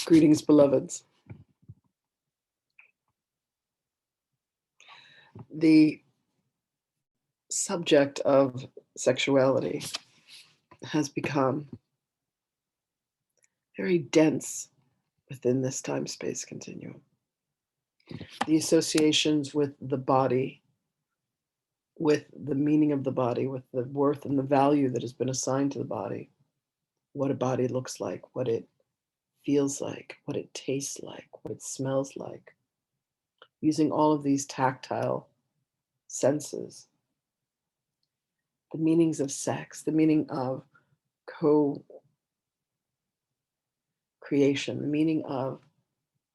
Greetings, beloveds. The subject of sexuality has become very dense within this time-space continuum. The associations with the body, with the meaning of the body, with the worth and the value that has been assigned to the body, what a body looks like, what it feels like, what it tastes like, what it smells like, using all of these tactile senses, the meanings of sex, the meaning of co-creation, the meaning of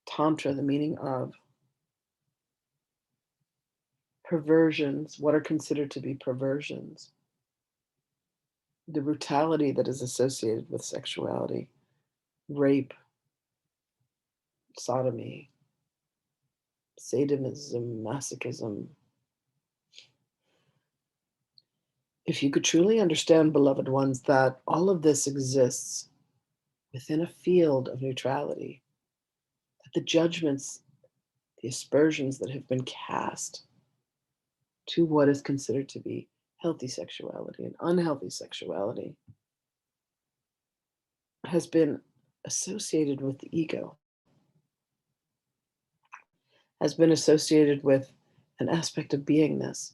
tantra, the meaning of perversions, what are considered to be perversions, the brutality that is associated with sexuality, rape, sodomy, sadism, masochism. If you could truly understand, beloved ones, that all of this exists within a field of neutrality, that the judgments, the aspersions that have been cast to what is considered to be healthy sexuality and unhealthy sexuality has been associated with the ego, has been associated with an aspect of beingness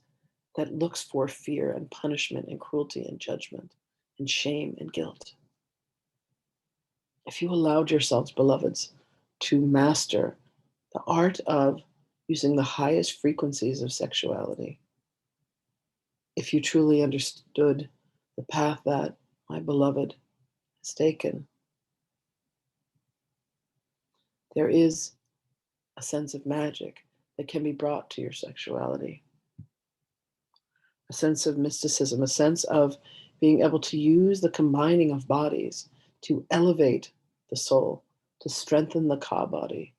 that looks for fear and punishment and cruelty and judgment and shame and guilt. If you allowed yourselves, beloveds, to master the art of using the highest frequencies of sexuality, if you truly understood the path that my beloved has taken, there is a sense of magic that can be brought to your sexuality, a sense of mysticism, a sense of being able to use the combining of bodies to elevate the soul, to strengthen the ka body.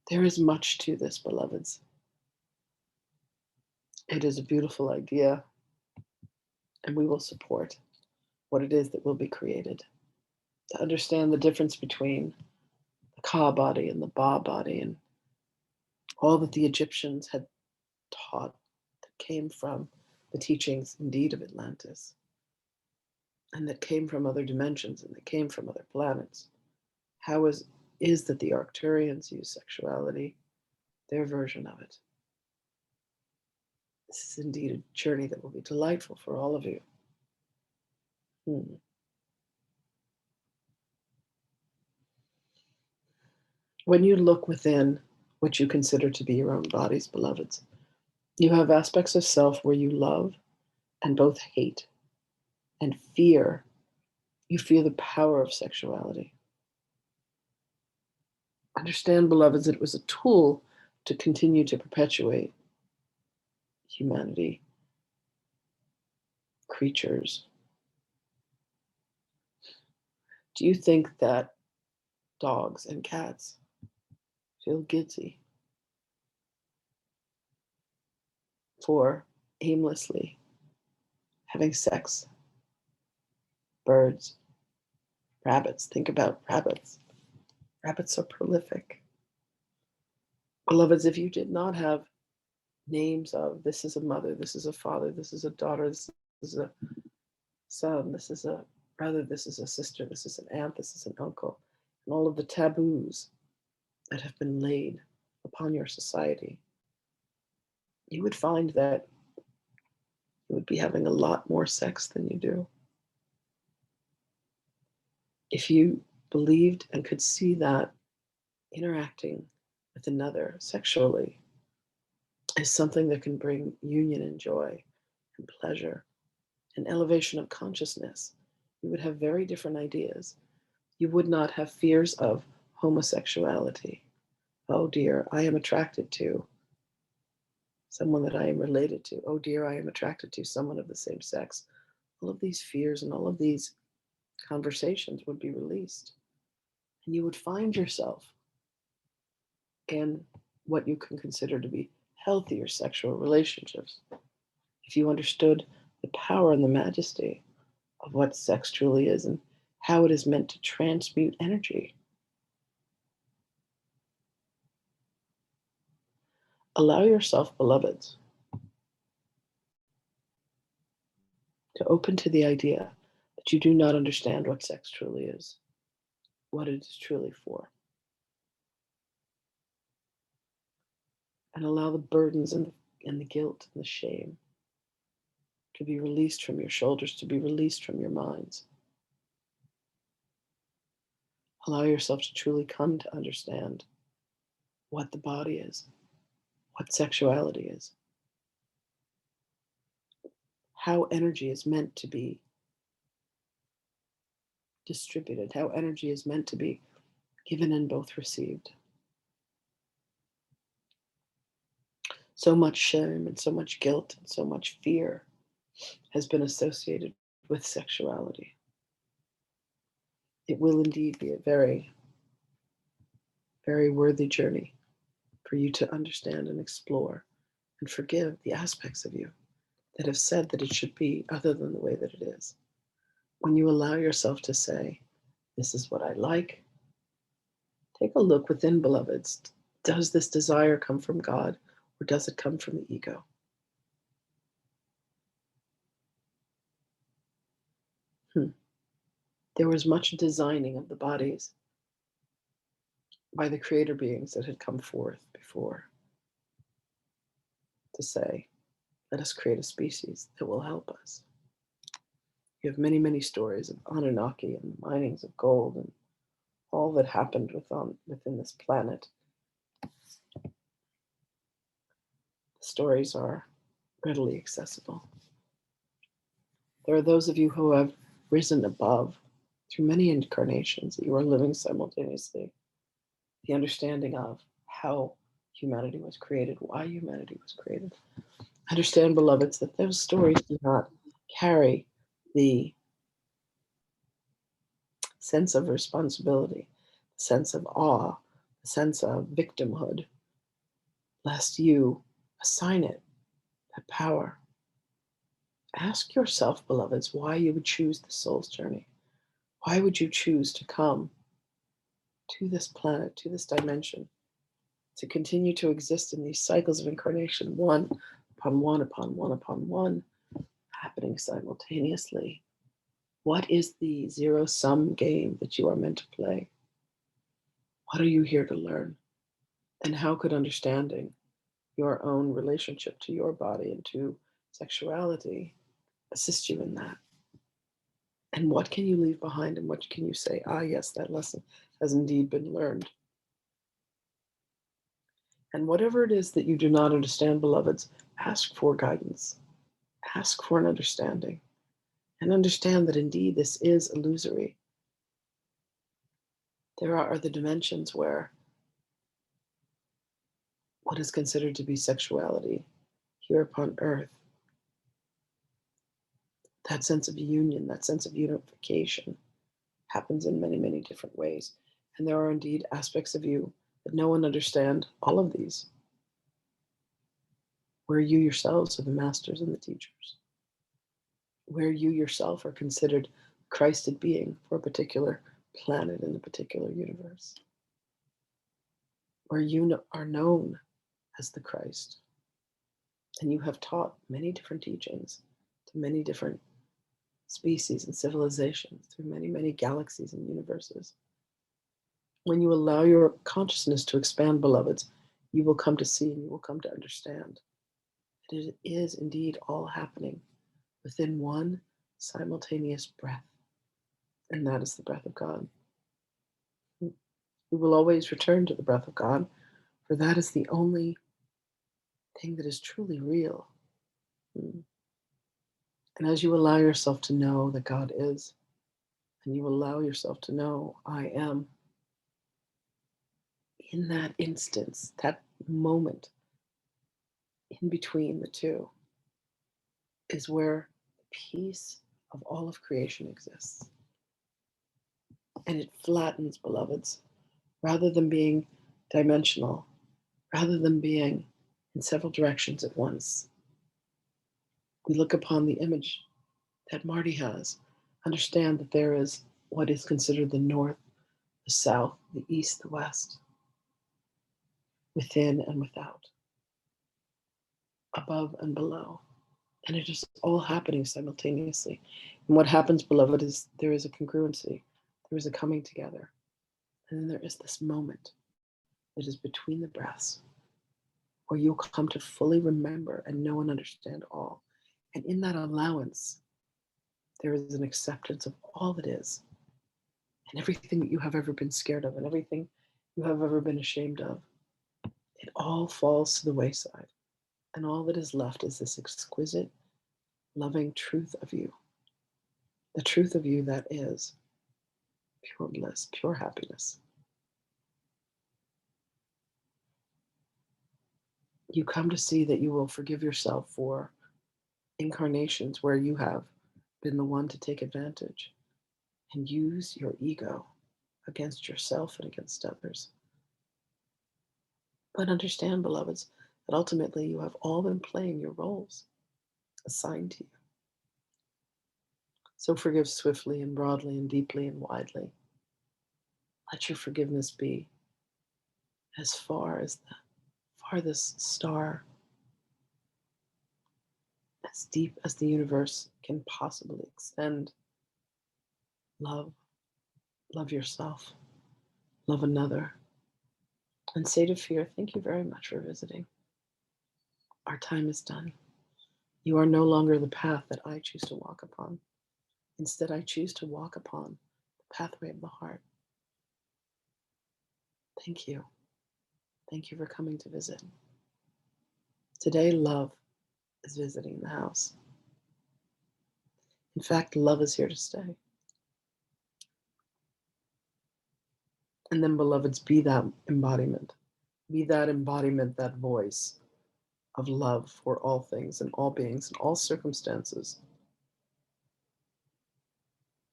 There is much to this, beloveds. It is a beautiful idea, and we will support what it is that will be created. To understand the difference between the ka body and the ba body, and all that the Egyptians had taught that came from the teachings indeed of Atlantis, and that came from other dimensions, and that came from other planets. How is that the Arcturians use sexuality, their version of it. This is indeed a journey that will be delightful for all of you. When you look within what you consider to be your own bodies, beloveds, you have aspects of self where you love and both hate and fear. You feel the power of sexuality. Understand, beloveds, that it was a tool to continue to perpetuate humanity, creatures. Do you think that dogs and cats feel guilty for aimlessly having sex? Birds, rabbits, think about rabbits. Rabbits are prolific. Beloveds, if you did not have names of this is a mother, this is a father, this is a daughter, this is a son, this is a brother, this is a sister, this is an aunt, this is an uncle, and all of the taboos that have been laid upon your society, you would find that you would be having a lot more sex than you do. If you believed and could see that interacting with another sexually is something that can bring union and joy and pleasure and elevation of consciousness, you would have very different ideas. You would not have fears of homosexuality. Oh dear, I am attracted to someone that I am related to. Oh dear, I am attracted to someone of the same sex. All of these fears and all of these conversations would be released. And you would find yourself in what you can consider to be healthier sexual relationships. If you understood the power and the majesty of what sex truly is and how it is meant to transmute energy. Allow yourself, beloveds, to open to the idea that you do not understand what sex truly is, what it is truly for, and allow the burdens and the guilt and the shame to be released from your shoulders, to be released from your minds. Allow yourself to truly come to understand what the body is, what sexuality is, how energy is meant to be distributed, how energy is meant to be given and both received. So much shame and so much guilt and so much fear has been associated with sexuality. It will indeed be a very, very worthy journey for you to understand and explore and forgive the aspects of you that have said that it should be other than the way that it is. When you allow yourself to say, this is what I like, take a look within, beloveds. Does this desire come from God or does it come from the ego? There was much designing of the bodies by the creator beings that had come forth before to say, let us create a species that will help us. You have many, many stories of Anunnaki and the minings of gold and all that happened within this planet. The stories are readily accessible. There are those of you who have risen above through many incarnations that you are living simultaneously the understanding of how humanity was created, why humanity was created. Understand, beloveds, that those stories do not carry the sense of responsibility, the sense of awe, the sense of victimhood, lest you assign it that power. Ask yourself, beloveds, why you would choose the soul's journey. Why would you choose to come to this planet, to this dimension, to continue to exist in these cycles of incarnation, one upon one upon one upon one, happening simultaneously? What is the zero-sum game that you are meant to play? What are you here to learn? And how could understanding your own relationship to your body and to sexuality assist you in that? And what can you leave behind and what can you say, ah, yes, that lesson has indeed been learned? And whatever it is that you do not understand, beloveds, ask for guidance, ask for an understanding, and understand that indeed this is illusory. There are the dimensions where what is considered to be sexuality here upon earth, that sense of union, that sense of unification, happens in many, many different ways. And there are indeed aspects of you that no one understand all of these, where you yourselves are the masters and the teachers, where you yourself are considered Christed being for a particular planet in a particular universe, where you are known as the Christ, and you have taught many different teachings to many different species and civilizations through many, many galaxies and universes. When you allow your consciousness to expand, beloveds, you will come to see and you will come to understand that it is indeed all happening within one simultaneous breath, and that is the breath of God. We will always return to the breath of God, for that is the only thing that is truly real. And as you allow yourself to know that God is, and you allow yourself to know I am, in that instance, that moment in between the two, is where the peace of all of creation exists. And it flattens, beloveds, rather than being dimensional, rather than being in several directions at once. We look upon the image that Marty has, understand that there is what is considered the north, the south, the east, the west, within and without. above and below. And it is all happening simultaneously. And what happens, beloved, is there is a congruency, there is a coming together. And then there is this moment that is between the breaths where you'll come to fully remember and know and understand all. And in that allowance, there is an acceptance of all that is and everything that you have ever been scared of and everything you have ever been ashamed of. It all falls to the wayside. And all that is left is this exquisite, loving truth of you. The truth of you that is pure bliss, pure happiness. You come to see that you will forgive yourself for incarnations where you have been the one to take advantage and use your ego against yourself and against others. But understand, beloveds, that ultimately you have all been playing your roles assigned to you. So forgive swiftly and broadly and deeply and widely. Let your forgiveness be as far as the farthest star, as deep as the universe can possibly extend. Love, love yourself, love another, and say to fear, thank you very much for visiting. Our time is done. You are no longer the path that I choose to walk upon. Instead, I choose to walk upon the pathway of the heart. Thank you. Thank you for coming to visit. Today, love is visiting the house. In fact, love is here to stay. And then, beloveds, be that embodiment. Be that embodiment, that voice of love for all things and all beings and all circumstances.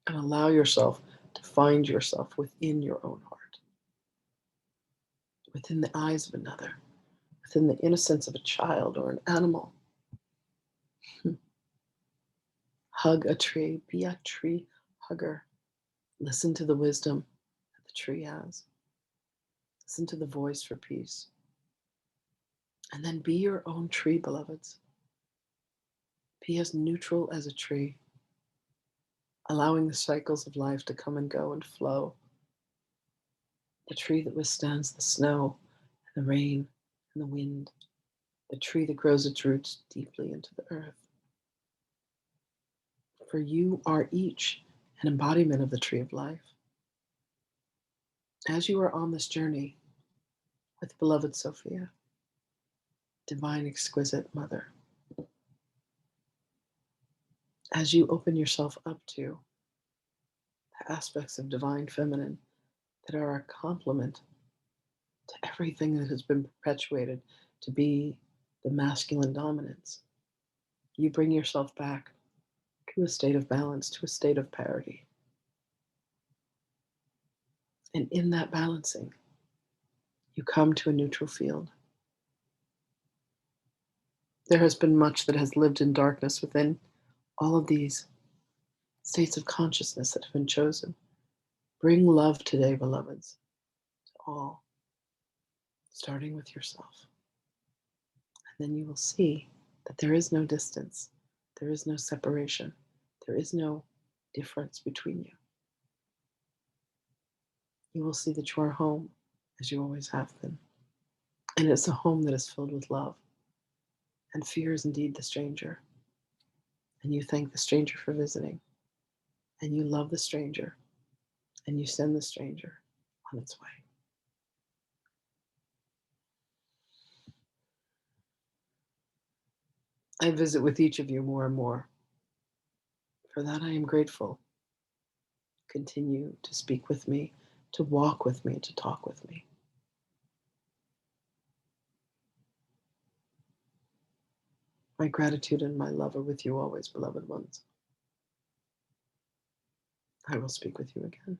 And allow yourself to find yourself within your own heart, within the eyes of another, within the innocence of a child or an animal. Hug a tree, be a tree hugger. Listen to the wisdom that the tree has. Listen to the voice for peace. And then be your own tree, beloveds. Be as neutral as a tree, allowing the cycles of life to come and go and flow. The tree that withstands the snow and the rain and the wind. The tree that grows its roots deeply into the earth. For you are each an embodiment of the tree of life. As you are on this journey with beloved Sophia, divine exquisite mother, as you open yourself up to the aspects of divine feminine that are a complement to everything that has been perpetuated to be the masculine dominance, you bring yourself back to a state of balance, to a state of parity. And in that balancing, you come to a neutral field. There has been much that has lived in darkness within all of these states of consciousness that have been chosen. Bring love today, beloveds, to all, starting with yourself. And then you will see that there is no distance, there is no separation, there is no difference between you. You will see that you are home as you always have been. And it's a home that is filled with love. And fear is indeed the stranger. And you thank the stranger for visiting. And you love the stranger. And you send the stranger on its way. I visit with each of you more and more. For that I am grateful. Continue to speak with me, to walk with me, to talk with me. My gratitude and my love are with you always, beloved ones. I will speak with you again.